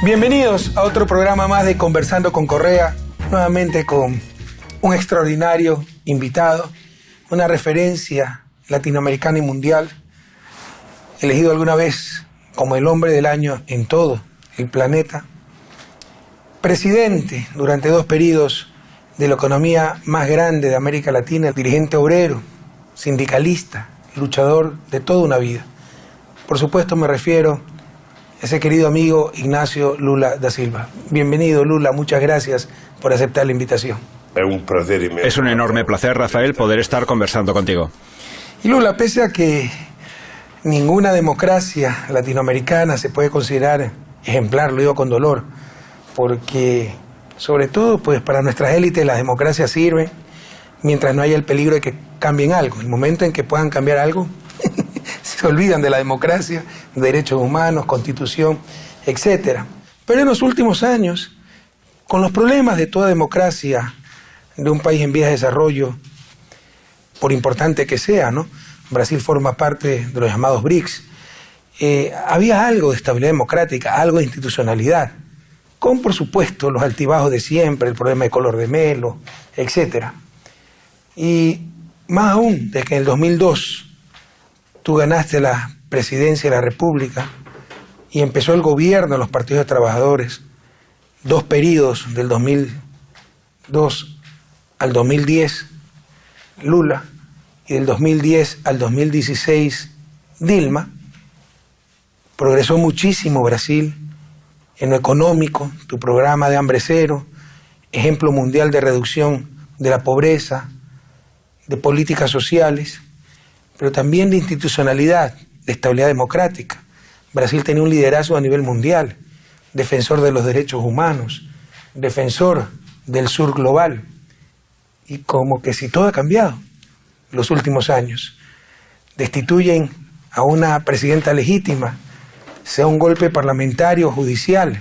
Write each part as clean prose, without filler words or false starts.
Bienvenidos a otro programa más de Conversando con Correa, nuevamente con un extraordinario invitado, una referencia latinoamericana y mundial, elegido alguna vez como el hombre del año en todo el planeta, presidente durante 2 periodos de la economía más grande de América Latina, dirigente obrero, sindicalista, luchador de toda una vida. Por supuesto me refiero a ese querido amigo Ignacio Lula da Silva. Bienvenido, Lula, muchas gracias por aceptar la invitación. Es un enorme placer, Rafael, poder estar conversando contigo. Y Lula, pese a que ninguna democracia latinoamericana se puede considerar ejemplar, lo digo con dolor, porque sobre todo pues para nuestras élites las democracias sirven mientras no haya el peligro de que cambien algo. El momento en que puedan cambiar algo, se olvidan de la democracia, derechos humanos, constitución, etc. Pero en los últimos años, con los problemas de toda democracia de un país en vías de desarrollo, por importante que sea, ¿no? Brasil forma parte de los llamados BRICS. Había algo de estabilidad democrática, algo de institucionalidad, con por supuesto los altibajos de siempre, el problema de color de Melo, etc. Y más aún, desde que en el 2002 tú ganaste la presidencia de la República y empezó el gobierno de los partidos de trabajadores, 2 periodos del 2002 al 2010, Lula, y del 2010 al 2016, Dilma. Progresó muchísimo Brasil en lo económico, tu programa de hambre cero, ejemplo mundial de reducción de la pobreza, de políticas sociales, pero también de institucionalidad, de estabilidad democrática. Brasil tenía un liderazgo a nivel mundial, defensor de los derechos humanos, defensor del sur global. Y como que si todo ha cambiado en los últimos años. Destituyen a una presidenta legítima, sea un golpe parlamentario o judicial.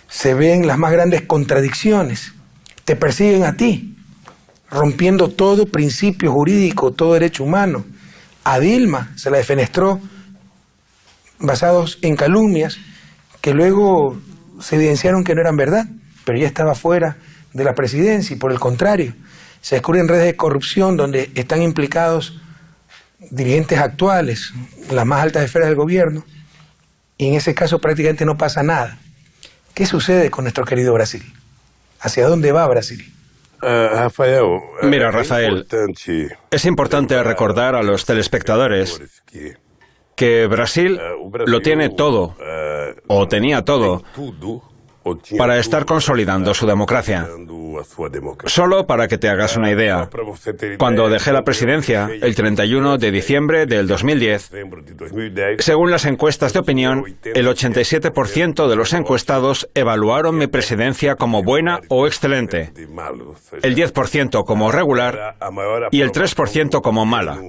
Se ven las más grandes contradicciones. Te persiguen a ti, rompiendo todo principio jurídico, todo derecho humano. A Dilma se la defenestró basados en calumnias que luego se evidenciaron que no eran verdad, pero ya estaba fuera de la presidencia y por el contrario, se descubren redes de corrupción donde están implicados dirigentes actuales, las más altas esferas del gobierno, y en ese caso prácticamente no pasa nada. ¿Qué sucede con nuestro querido Brasil? ¿Hacia dónde va Brasil? Mira, Rafael, es importante recordar a los telespectadores que Brasil lo tiene todo, o tenía todo, para estar consolidando su democracia. Solo para que te hagas una idea, cuando dejé la presidencia, el 31 de diciembre del 2010, según las encuestas de opinión, el 87% de los encuestados evaluaron mi presidencia como buena o excelente, el 10% como regular y el 3% como mala.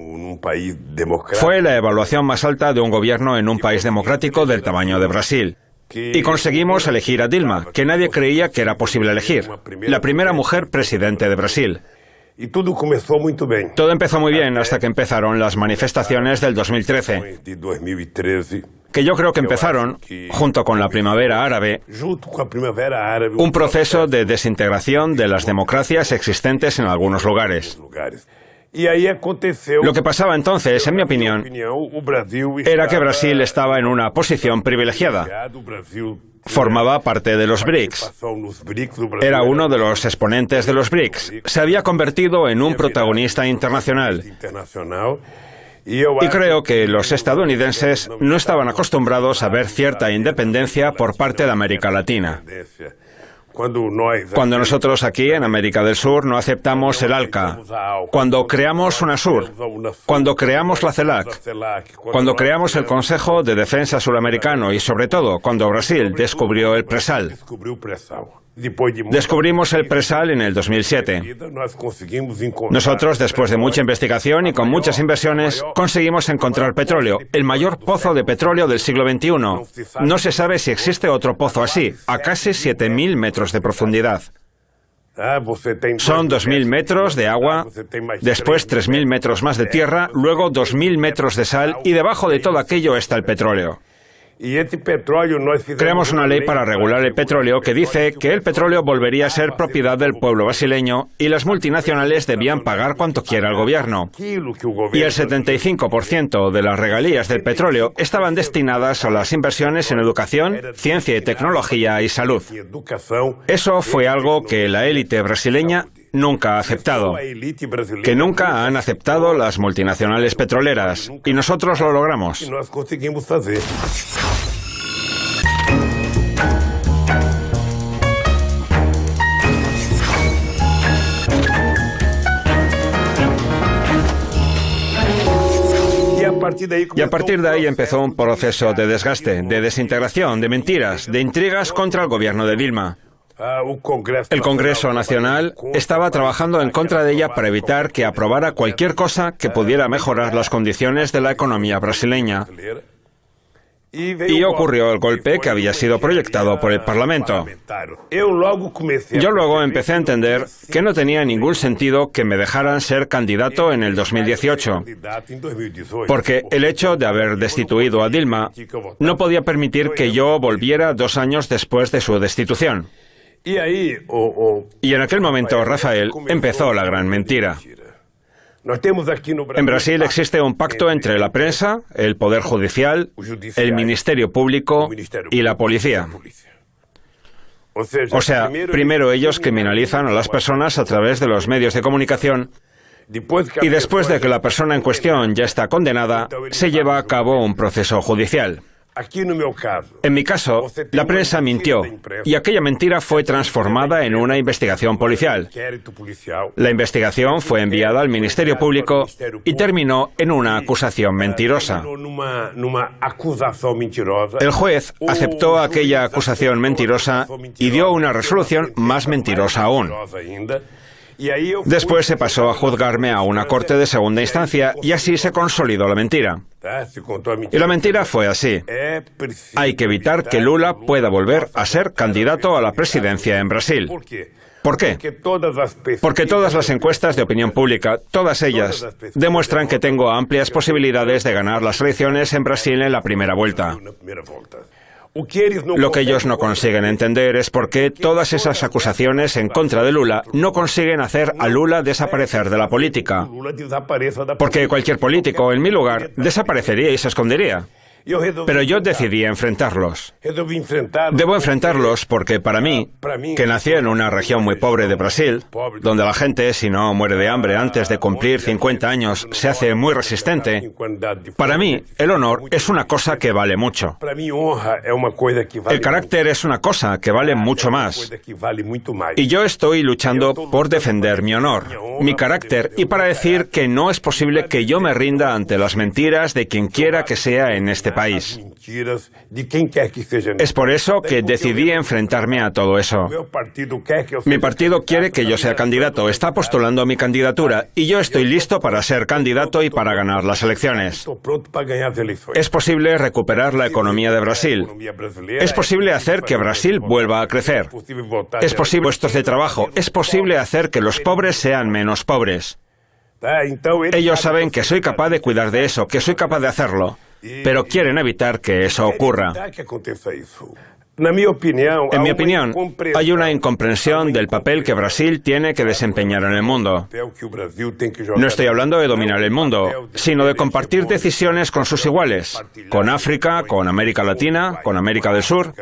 Fue la evaluación más alta de un gobierno en un país democrático del tamaño de Brasil. Y conseguimos elegir a Dilma, que nadie creía que era posible elegir, la primera mujer presidente de Brasil. Todo empezó muy bien hasta que empezaron las manifestaciones del 2013, que yo creo que empezaron, junto con la primavera árabe, un proceso de desintegración de las democracias existentes en algunos lugares. Lo que pasaba entonces, en mi opinión, era que Brasil estaba en una posición privilegiada. Formaba parte de los BRICS. Era uno de los exponentes de los BRICS. Se había convertido en un protagonista internacional. Y creo que los estadounidenses no estaban acostumbrados a ver cierta independencia por parte de América Latina. Cuando nosotros aquí en América del Sur no aceptamos el ALCA, cuando creamos UNASUR, cuando creamos la CELAC, cuando creamos el Consejo de Defensa Suramericano y sobre todo cuando Brasil descubrió el Presal. Descubrimos el Presal en el 2007. Nosotros, después de mucha investigación y con muchas inversiones, conseguimos encontrar petróleo, el mayor pozo de petróleo del siglo XXI. No se sabe si existe otro pozo así, a casi 7.000 metros de profundidad. Son 2.000 metros de agua, después 3.000 metros más de tierra, luego 2.000 metros de sal y debajo de todo aquello está el petróleo. Creamos una ley para regular el petróleo que dice que el petróleo volvería a ser propiedad del pueblo brasileño y las multinacionales debían pagar cuanto quiera al gobierno. Y el 75% de las regalías del petróleo estaban destinadas a las inversiones en educación, ciencia y tecnología y salud. Eso fue algo que la élite brasileña nunca ha aceptado, que nunca han aceptado las multinacionales petroleras, y nosotros lo logramos. Y a partir de ahí empezó un proceso de desgaste, de desintegración, de mentiras, de intrigas contra el gobierno de Dilma. El Congreso Nacional estaba trabajando en contra de ella para evitar que aprobara cualquier cosa que pudiera mejorar las condiciones de la economía brasileña. Y ocurrió el golpe que había sido proyectado por el Parlamento. Yo luego empecé a entender que no tenía ningún sentido que me dejaran ser candidato en el 2018, porque el hecho de haber destituido a Dilma no podía permitir que yo volviera 2 años después de su destitución. Y en aquel momento, Rafael, empezó la gran mentira. En Brasil existe un pacto entre la prensa, el Poder Judicial, el Ministerio Público y la policía. O sea, primero ellos criminalizan a las personas a través de los medios de comunicación y después de que la persona en cuestión ya está condenada, se lleva a cabo un proceso judicial. En mi caso, la prensa mintió y aquella mentira fue transformada en una investigación policial. La investigación fue enviada al Ministerio Público y terminó en una acusación mentirosa. El juez aceptó aquella acusación mentirosa y dio una resolución más mentirosa aún. Después se pasó a juzgarme a una corte de segunda instancia y así se consolidó la mentira. Y la mentira fue así. Hay que evitar que Lula pueda volver a ser candidato a la presidencia en Brasil. ¿Por qué? Porque todas las encuestas de opinión pública, todas ellas, demuestran que tengo amplias posibilidades de ganar las elecciones en Brasil en la primera vuelta. Lo que ellos no consiguen entender es por qué todas esas acusaciones en contra de Lula no consiguen hacer a Lula desaparecer de la política. Porque cualquier político, en mi lugar, desaparecería y se escondería. Pero yo decidí enfrentarlos. Debo enfrentarlos porque para mí, que nací en una región muy pobre de Brasil, donde la gente, si no muere de hambre antes de cumplir 50 años, se hace muy resistente, para mí el honor es una cosa que vale mucho. El carácter es una cosa que vale mucho más. Y yo estoy luchando por defender mi honor, mi carácter, y para decir que no es posible que yo me rinda ante las mentiras de quien quiera que sea en este país. Es por eso que decidí enfrentarme a todo eso. Mi partido quiere que yo sea candidato, está postulando mi candidatura y yo estoy listo para ser candidato y para ganar las elecciones. Es posible recuperar la economía de Brasil. Es posible hacer que Brasil vuelva a crecer. Es posible puestos de trabajo. Es posible hacer que los pobres sean menos pobres. Ellos saben que soy capaz de cuidar de eso, que soy capaz de hacerlo. Pero quieren evitar que eso ocurra. En mi opinión, hay una incomprensión del papel que Brasil tiene que desempeñar en el mundo. No estoy hablando de dominar el mundo, sino de compartir decisiones con sus iguales, con África, con América Latina, con América del Sur.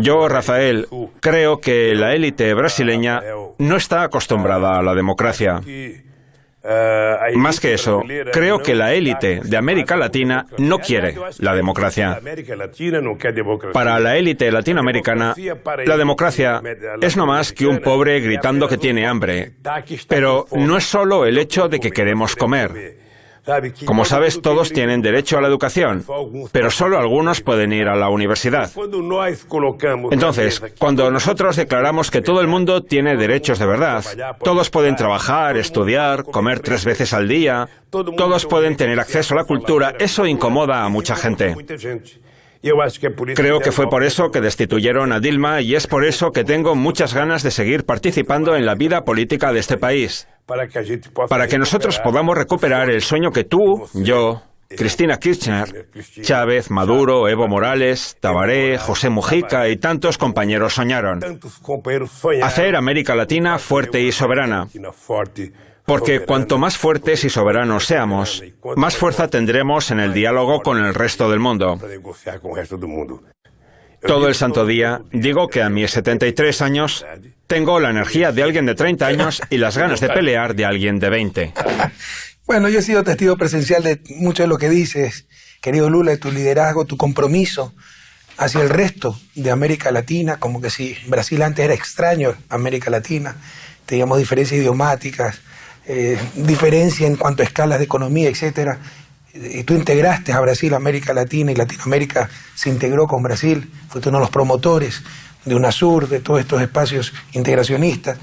Yo, Rafael, creo que la élite brasileña no está acostumbrada a la democracia. Más que eso, creo que la élite de América Latina no quiere la democracia. Para la élite latinoamericana, la democracia es no más que un pobre gritando que tiene hambre. Pero no es solo el hecho de que queremos comer. Como sabes, todos tienen derecho a la educación, pero solo algunos pueden ir a la universidad. Entonces, cuando nosotros declaramos que todo el mundo tiene derechos de verdad, todos pueden trabajar, estudiar, comer 3 veces al día, todos pueden tener acceso a la cultura, eso incomoda a mucha gente. Creo que fue por eso que destituyeron a Dilma y es por eso que tengo muchas ganas de seguir participando en la vida política de este país. Para que nosotros podamos recuperar el sueño que tú, yo, Cristina Kirchner, Chávez, Maduro, Evo Morales, Tabaré, José Mujica y tantos compañeros soñaron. Hacer América Latina fuerte y soberana. Porque cuanto más fuertes y soberanos seamos, más fuerza tendremos en el diálogo con el resto del mundo. Todo el santo día digo que a mis 73 años tengo la energía de alguien de 30 años y las ganas de pelear de alguien de 20. Bueno, yo he sido testigo presencial de mucho de lo que dices, querido Lula, de tu liderazgo, tu compromiso hacia el resto de América Latina, como que si Brasil antes era extraño a América Latina, teníamos diferencias idiomáticas, diferencia en cuanto a escalas de economía, etcétera. Y tú integraste a Brasil, a América Latina, y Latinoamérica se integró con Brasil, fuiste uno de los promotores de UNASUR, de todos estos espacios integracionistas,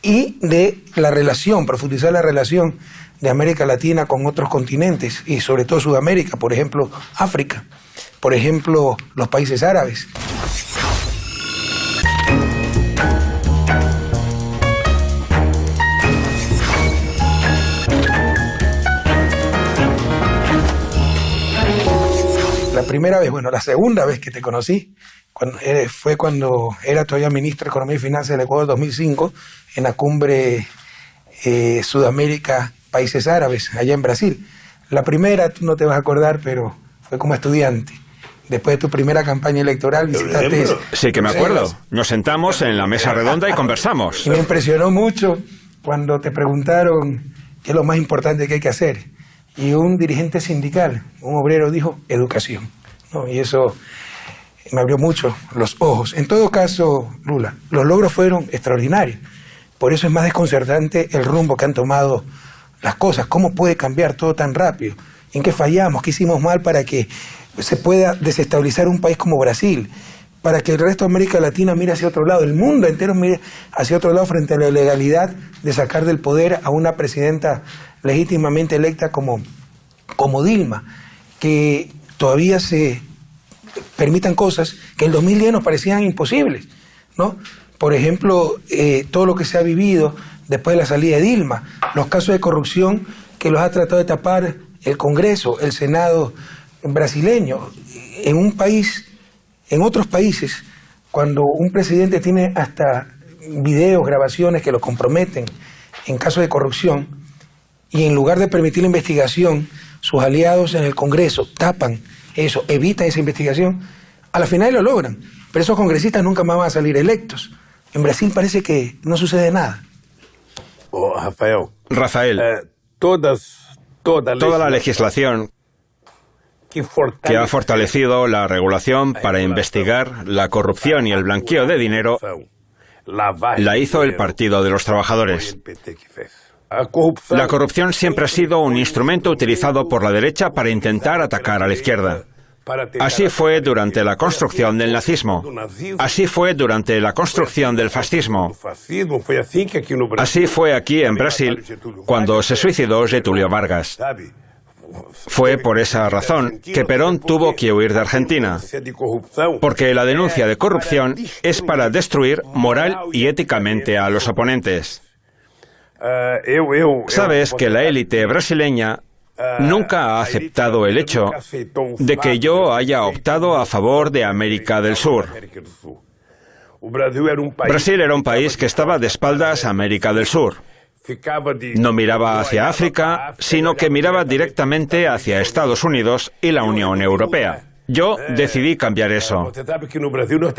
y de la relación, profundizar la relación de América Latina con otros continentes, y sobre todo Sudamérica, por ejemplo, África, por ejemplo, los países árabes. La primera vez, bueno, la segunda vez que te conocí fue cuando era todavía ministro de Economía y Finanzas del Ecuador 2005, en la cumbre Sudamérica, Países Árabes, allá en Brasil. La primera, tú no te vas a acordar, pero fue como estudiante. Después de tu primera campaña electoral visitaste... Sí que me acuerdo. Nos sentamos en la mesa redonda y conversamos. Y me impresionó mucho cuando te preguntaron qué es lo más importante que hay que hacer. Y un dirigente sindical, un obrero, dijo educación, ¿no? Y eso me abrió mucho los ojos. En todo caso, Lula, los logros fueron extraordinarios. Por eso es más desconcertante el rumbo que han tomado las cosas. ¿Cómo puede cambiar todo tan rápido? ¿En qué fallamos? ¿Qué hicimos mal para que se pueda desestabilizar un país como Brasil? Para que el resto de América Latina mire hacia otro lado, el mundo entero mire hacia otro lado frente a la ilegalidad de sacar del poder a una presidenta legítimamente electa como Dilma, que todavía se permitan cosas que en el 2010 nos parecían imposibles, ¿no? Por ejemplo, todo lo que se ha vivido después de la salida de Dilma, los casos de corrupción que los ha tratado de tapar el Congreso, el Senado brasileño. En un país, en otros países, cuando un presidente tiene hasta videos, grabaciones que lo comprometen en casos de corrupción, y en lugar de permitir la investigación, sus aliados en el Congreso tapan eso, evitan esa investigación, a la final lo logran. Pero esos congresistas nunca más van a salir electos. En Brasil parece que no sucede nada. Rafael, toda la legislación que ha fortalecido la regulación para investigar la corrupción y el blanqueo de dinero la hizo el Partido de los Trabajadores. La corrupción siempre ha sido un instrumento utilizado por la derecha para intentar atacar a la izquierda. Así fue durante la construcción del nazismo. Así fue durante la construcción del fascismo. Así fue aquí en Brasil cuando se suicidó Getúlio Vargas. Fue por esa razón que Perón tuvo que huir de Argentina, porque la denuncia de corrupción es para destruir moral y éticamente a los oponentes. Sabes que la élite brasileña nunca ha aceptado el hecho de que yo haya optado a favor de América del Sur. Brasil era un país que estaba de espaldas a América del Sur. No miraba hacia África, sino que miraba directamente hacia Estados Unidos y la Unión Europea. Yo decidí cambiar eso.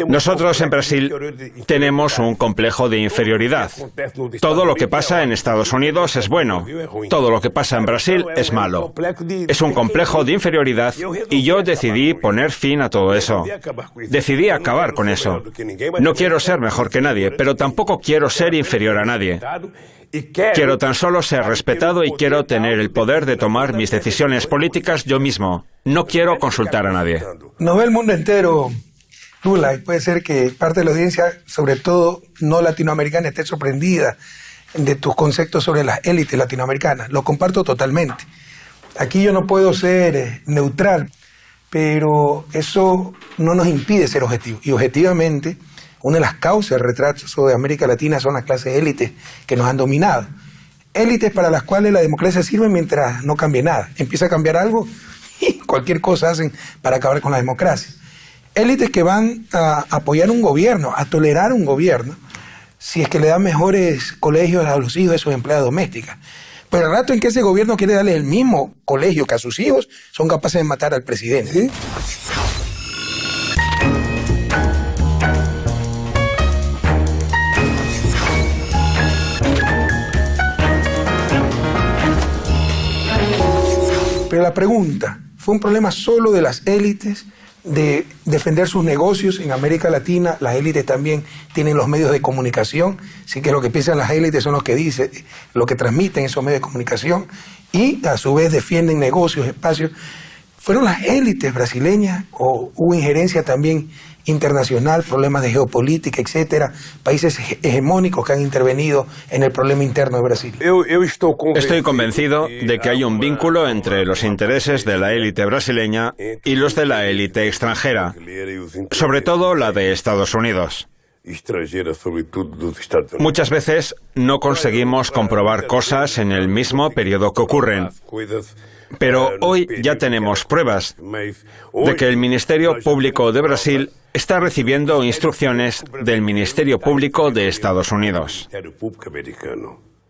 Nosotros en Brasil tenemos un complejo de inferioridad. Todo lo que pasa en Estados Unidos es bueno. Todo lo que pasa en Brasil es malo. Es un complejo de inferioridad y yo decidí poner fin a todo eso. Decidí acabar con eso. No quiero ser mejor que nadie, pero tampoco quiero ser inferior a nadie. Quiero tan solo ser respetado y quiero tener el poder de tomar mis decisiones políticas yo mismo. No quiero consultar a nadie. Nos ve el mundo entero, Lula, y puede ser que parte de la audiencia, sobre todo no latinoamericana, esté sorprendida de tus conceptos sobre las élites latinoamericanas. Lo comparto totalmente. Aquí yo no puedo ser neutral, pero eso no nos impide ser objetivos. Y objetivamente, una de las causas del retraso de América Latina son las clases élites que nos han dominado. Élites para las cuales la democracia sirve mientras no cambie nada. Empieza a cambiar algo y cualquier cosa hacen para acabar con la democracia. Élites que van a apoyar un gobierno, a tolerar un gobierno, si es que le dan mejores colegios a los hijos de sus empleadas domésticas. Pero el rato en que ese gobierno quiere darle el mismo colegio que a sus hijos, son capaces de matar al presidente. ¿Sí? Pero la pregunta, ¿fue un problema solo de las élites de defender sus negocios? En América Latina las élites también tienen los medios de comunicación, así que lo que piensan las élites son los que dicen, lo que transmiten esos medios de comunicación, y a su vez defienden negocios, espacios. ¿Fueron las élites brasileñas o hubo injerencia también internacional, problemas de geopolítica, etcétera, países hegemónicos que han intervenido en el problema interno de Brasil? Estoy convencido de que hay un vínculo entre los intereses de la élite brasileña y los de la élite extranjera, sobre todo la de Estados Unidos. Muchas veces no conseguimos comprobar cosas en el mismo periodo que ocurren. Pero hoy ya tenemos pruebas de que el Ministerio Público de Brasil está recibiendo instrucciones del Ministerio Público de Estados Unidos.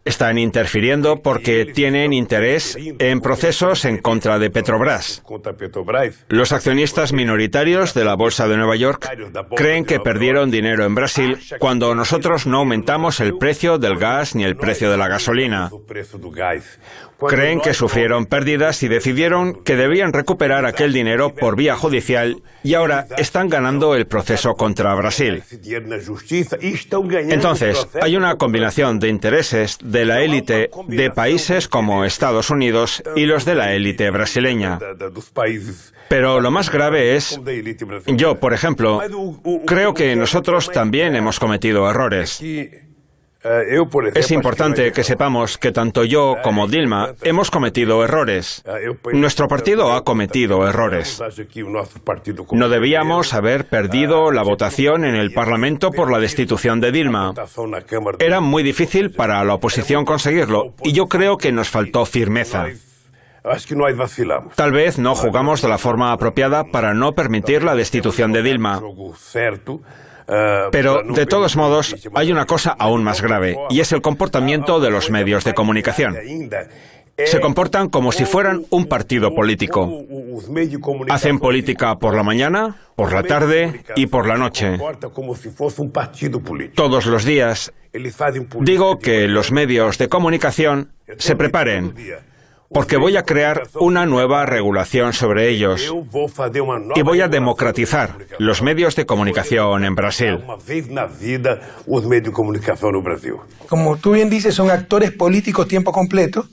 Están interfiriendo porque tienen interés en procesos en contra de Petrobras. Los accionistas minoritarios de la Bolsa de Nueva York creen que perdieron dinero en Brasil cuando nosotros no aumentamos el precio del gas ni el precio de la gasolina. Creen que sufrieron pérdidas y decidieron que debían recuperar aquel dinero por vía judicial y ahora están ganando el proceso contra Brasil. Entonces, hay una combinación de intereses de la élite de países como Estados Unidos y los de la élite brasileña. Pero lo más grave es, yo, por ejemplo, creo que nosotros también hemos cometido errores. Es importante que sepamos que tanto yo como Dilma hemos cometido errores. Nuestro partido ha cometido errores. No debíamos haber perdido la votación en el Parlamento por la destitución de Dilma. Era muy difícil para la oposición conseguirlo y yo creo que nos faltó firmeza. Tal vez no jugamos de la forma apropiada para no permitir la destitución de Dilma. Pero, de todos modos, hay una cosa aún más grave, y es el comportamiento de los medios de comunicación. Se comportan como si fueran un partido político. Hacen política por la mañana, por la tarde y por la noche. Todos los días. Digo que los medios de comunicación se preparen, porque voy a crear una nueva regulación sobre ellos y voy a democratizar los medios de comunicación en Brasil. Como tú bien dices, son actores políticos tiempo completo,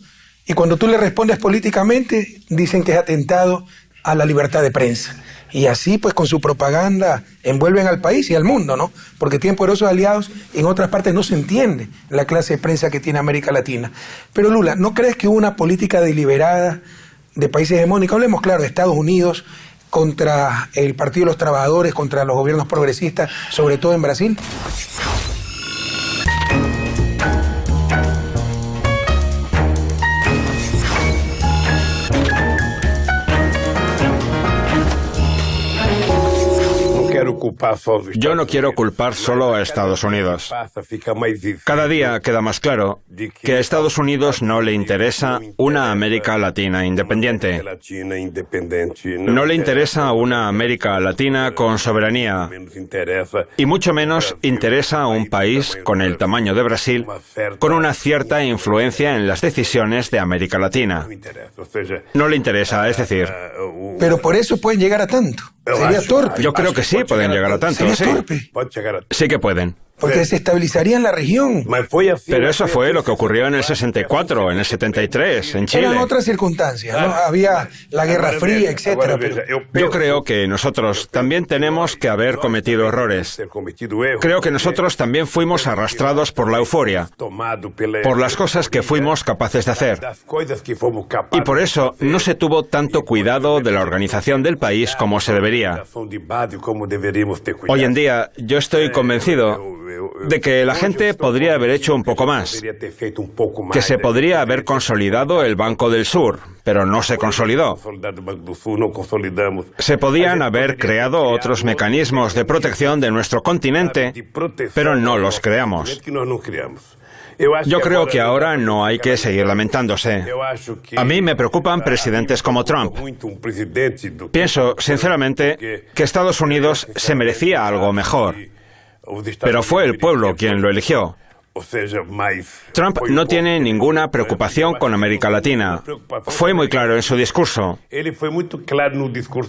y cuando tú le respondes políticamente, dicen que es atentado a la libertad de prensa. Y así, pues, con su propaganda envuelven al país y al mundo, ¿no? Porque tienen poderosos aliados, en otras partes no se entiende la clase de prensa que tiene América Latina. Pero, Lula, ¿no crees que hubo una política deliberada de países hegemónicos? Hablemos, claro, de Estados Unidos contra el Partido de los Trabajadores, contra los gobiernos progresistas, sobre todo en Brasil. Yo no quiero culpar solo a Estados Unidos. Cada día queda más claro que a Estados Unidos no le interesa una América Latina independiente. No le interesa una América Latina con soberanía. Y mucho menos interesa a un país con el tamaño de Brasil, con una cierta influencia en las decisiones de América Latina. No le interesa, es decir... Pero por eso pueden llegar a tanto. Sería torpe. Yo creo que sí pueden llegar a tanto. Sería torpe. Sí que pueden. Porque desestabilizarían la región. Pero eso fue lo que ocurrió en el 64, en el 73, en Chile. Eran otras circunstancias, ¿no? Había la Guerra Fría, etcétera. Yo creo que nosotros también tenemos que haber cometido errores. Creo que nosotros también fuimos arrastrados por la euforia, por las cosas que fuimos capaces de hacer. Y por eso no se tuvo tanto cuidado de la organización del país como se debería. Hoy en día yo estoy convencido de que la gente podría haber hecho un poco más, que se podría haber consolidado el Banco del Sur, pero no se consolidó. Se podían haber creado otros mecanismos de protección de nuestro continente, pero no los creamos. Yo creo que ahora no hay que seguir lamentándose. A mí me preocupan presidentes como Trump. Pienso, sinceramente, que Estados Unidos se merecía algo mejor, pero fue el pueblo quien lo eligió. Trump no tiene ninguna preocupación con América Latina. Fue muy claro en su discurso.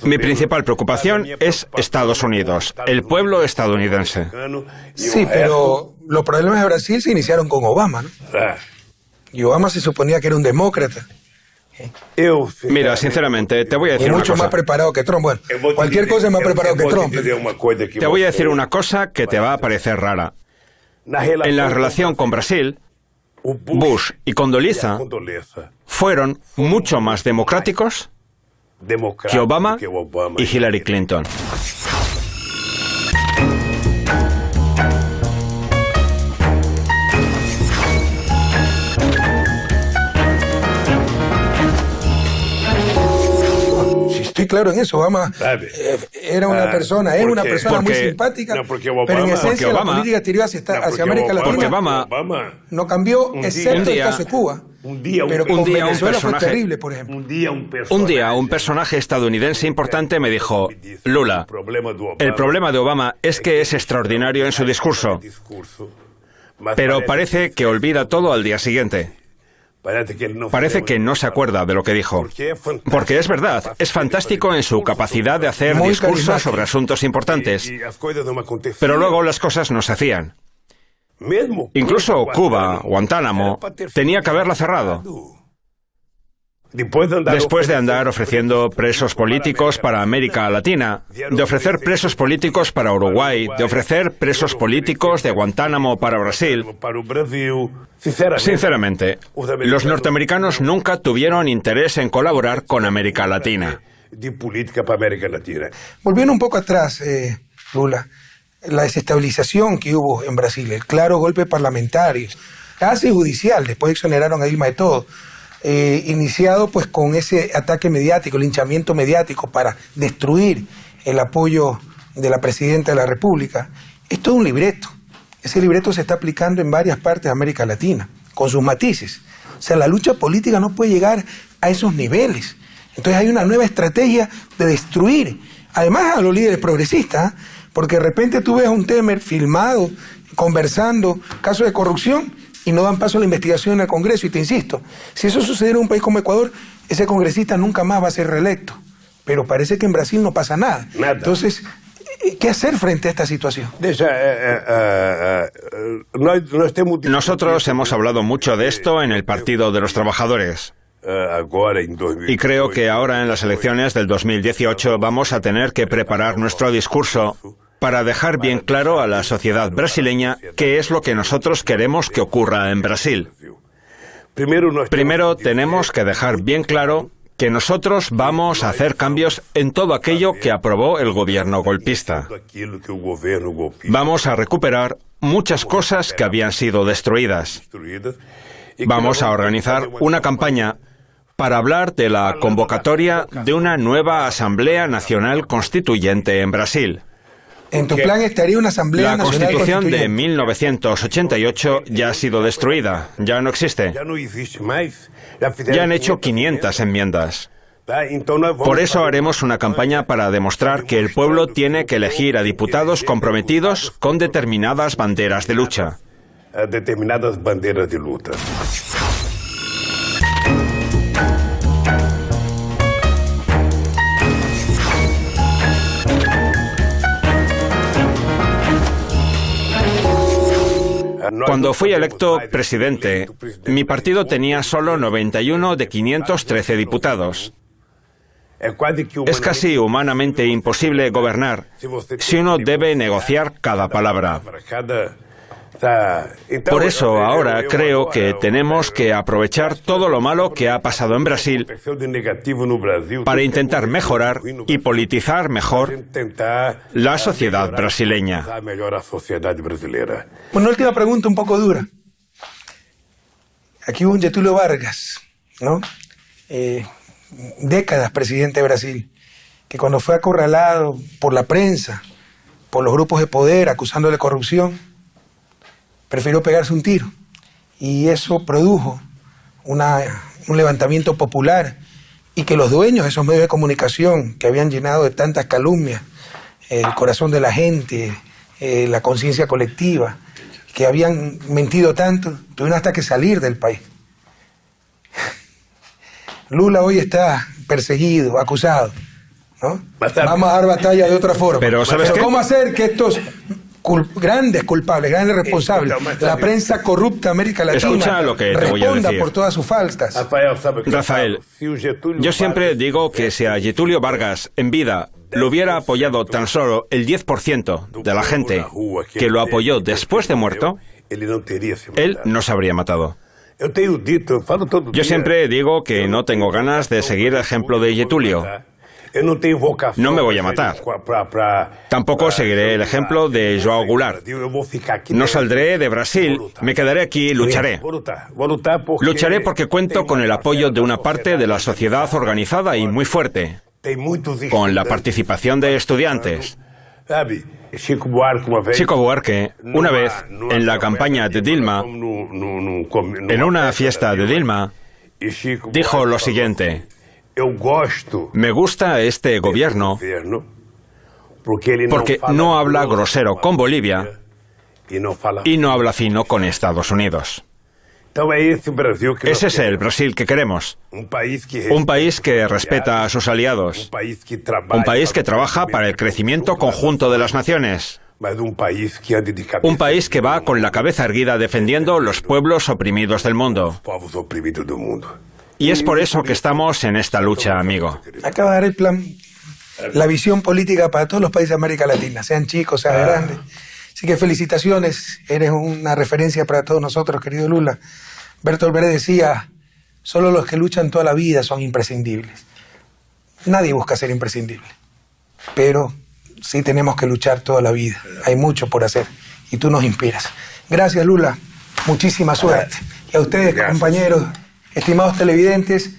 Mi principal preocupación es Estados Unidos, el pueblo estadounidense. Sí, pero los problemas de Brasil se iniciaron con Obama, ¿no? Y Obama se suponía que era un demócrata. Mira, sinceramente, te voy a decir una cosa. Mucho más preparado que Trump. Bueno, cualquier cosa es más preparado que Trump. Te voy a decir una cosa que te va a parecer rara. En la relación con Brasil, Bush y Condoleezza fueron mucho más democráticos que Obama y Hillary Clinton. Estoy claro en eso. Obama era una persona, es una persona muy simpática, pero en esencia la política exterior hacia América Latina no cambió, excepto el caso de Cuba. Pero con Venezuela fue terrible, por ejemplo. Un día un personaje estadounidense importante me dijo: Lula, el problema de Obama es que es extraordinario en su discurso, pero parece que olvida todo al día siguiente. Parece que no se acuerda de lo que dijo. Porque es verdad, es fantástico en su capacidad de hacer discursos sobre asuntos importantes. Pero luego las cosas no se hacían. Incluso Cuba, Guantánamo, tenía que haberla cerrado. Después de andar ofreciendo presos políticos para América Latina, de ofrecer presos políticos para Uruguay, de ofrecer presos políticos de Guantánamo para Brasil, sinceramente, los norteamericanos nunca tuvieron interés en colaborar con América Latina. Volviendo un poco atrás, Lula, la desestabilización que hubo en Brasil, el claro golpe parlamentario, casi judicial, después exoneraron a Dilma de todo, iniciado pues con ese ataque mediático, linchamiento mediático para destruir el apoyo de la presidenta de la República. Es todo un libreto. Ese libreto se está aplicando en varias partes de América Latina, con sus matices. O sea, la lucha política no puede llegar a esos niveles. Entonces hay una nueva estrategia de destruir, además a los líderes progresistas, porque de repente tú ves a un Temer filmado, conversando, casos de corrupción, y no dan paso a la investigación en el Congreso. Y te insisto, si eso sucediera en un país como Ecuador, ese congresista nunca más va a ser reelecto. Pero parece que en Brasil no pasa nada. Entonces, ¿qué hacer frente a esta situación? Nosotros hemos hablado mucho de esto en el Partido de los Trabajadores. Y creo que ahora en las elecciones del 2018 vamos a tener que preparar nuestro discurso para dejar bien claro a la sociedad brasileña qué es lo que nosotros queremos que ocurra en Brasil. Primero tenemos que dejar bien claro que nosotros vamos a hacer cambios en todo aquello que aprobó el gobierno golpista. Vamos a recuperar muchas cosas que habían sido destruidas. Vamos a organizar una campaña para hablar de la convocatoria de una nueva Asamblea Nacional Constituyente en Brasil. En tu plan estaría una Asamblea Nacional Constituyente. La Constitución de Constituyente. 1988 ya ha sido destruida, ya no existe. Ya han hecho 500 enmiendas. Por eso haremos una campaña para demostrar que el pueblo tiene que elegir a diputados comprometidos con determinadas banderas de lucha. Cuando fui electo presidente, mi partido tenía solo 91 de 513 diputados. Es casi humanamente imposible gobernar si uno debe negociar cada palabra. Por eso ahora creo que tenemos que aprovechar todo lo malo que ha pasado en Brasil para intentar mejorar y politizar mejor la sociedad brasileña. Una última pregunta un poco dura. Aquí hubo un Getúlio Vargas, ¿no? Décadas presidente de Brasil, que cuando fue acorralado por la prensa, por los grupos de poder, acusándole de corrupción, prefirió pegarse un tiro. Y eso produjo un levantamiento popular y que los dueños de esos medios de comunicación que habían llenado de tantas calumnias el corazón de la gente, la conciencia colectiva, que habían mentido tanto, tuvieron hasta que salir del país. Lula hoy está perseguido, acusado, ¿no? Vamos a dar batalla de otra forma. Pero ¿sabes qué? ¿Cómo hacer que estos grandes culpables, grandes responsables, la prensa corrupta de América Latina, escucha lo que te voy a responda decir por todas sus faltas? Rafael, yo siempre digo que si a Getúlio Vargas en vida lo hubiera apoyado tan solo el 10% de la gente que lo apoyó después de muerto, él no se habría matado. Yo siempre digo que no tengo ganas de seguir el ejemplo de Getúlio. No me voy a matar. Tampoco seguiré el ejemplo de João Goulart. No saldré de Brasil, me quedaré aquí y lucharé. Lucharé porque cuento con el apoyo de una parte de la sociedad organizada y muy fuerte, con la participación de estudiantes. Chico Buarque, una vez en la campaña de Dilma, en una fiesta de Dilma, dijo lo siguiente: me gusta este gobierno porque no habla grosero con Bolivia y no habla fino con Estados Unidos. Ese es el Brasil que queremos. Un país que respeta a sus aliados. Un país que trabaja para el crecimiento conjunto de las naciones. Un país que va con la cabeza erguida defendiendo los pueblos oprimidos del mundo. Y es por eso que estamos en esta lucha, amigo. Acaba de dar el plan, la visión política para todos los países de América Latina, sean chicos, sean grandes. Así que felicitaciones, eres una referencia para todos nosotros, querido Lula. Bertolt Brecht decía, solo los que luchan toda la vida son imprescindibles. Nadie busca ser imprescindible, pero sí tenemos que luchar toda la vida. Hay mucho por hacer y tú nos inspiras. Gracias, Lula, muchísima suerte. Y a ustedes, compañeros, estimados televidentes,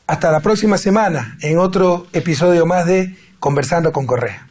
hasta la próxima semana en otro episodio más de Conversando con Correa.